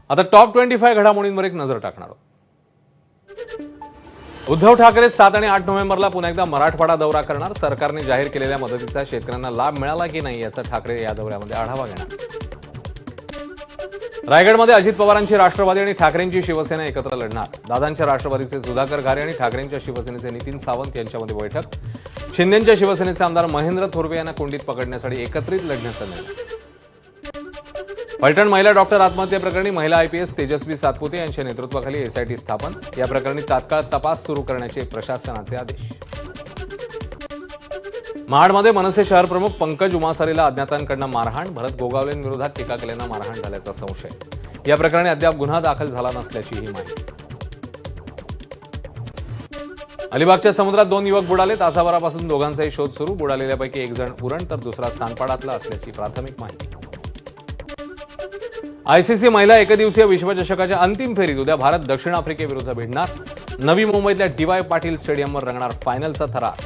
आता टॉप 25 घडामोडींवर एक नजर टाकणार आहोत. उद्धव ठाकरे 7 आणि 8 नोव्हेंबरला पुन्हा एकदा मराठवाडा दौरा करणार. सरकारने जाहीर केलेल्या मदतीचा शेतकऱ्यांना लाभ मिळाला की नाही याचा ठाकरे या दौऱ्यामध्ये आढावा घेणार. रायगडमध्ये अजित पवारांची राष्ट्रवादी आणि ठाकरेंची शिवसेना एकत्र लढणार. दादांच्या राष्ट्रवादीचे सुधाकर घारे आणि ठाकरेंच्या शिवसेनेचे नितीन सावंत यांच्यामध्ये बैठक. शिंदेंच्या शिवसेनेचे आमदार महेंद्र थोरवे यांना कोंडीत पकडण्यासाठी एकत्रित लढण्याचा निर्णय. फलटण महिला डॉक्टर आत्महत्येप्रकरणी महिला आयपीएस तेजस्वी सातपुते यांच्या नेतृत्वाखाली एसआयटी स्थापन. या प्रकरणी तात्काळ तपास सुरू करण्याचे प्रशासनाचे आदेश. महाडमध्ये मनसे शहर प्रमुख पंकज उमासारीला अज्ञातांकडून मारहाण. भरत गोगावलेंविरोधात टीका केल्यानं मारहाण झाल्याचा संशय. या प्रकरणी अद्याप गुन्हा दाखल झाला नसल्याचीही माहिती. अलिबागच्या समुद्रात 2 युवक बुडाले. तासाभरापासून दोघांचाही शोध सुरू. बुडालेल्यापैकी एक जण उरण तर दुसरा सानपाडातला असल्याची प्राथमिक माहिती. आयसीसी महिला एकदिवसीय विश्वचषकाच्या अंतिम फेरीत उद्या भारत दक्षिण आफ्रिकेविरुद्ध भिडणार. नवी मुंबईतल्या डी.वाय. पाटील स्टेडियमवर रंगणार फायनलचा थरार.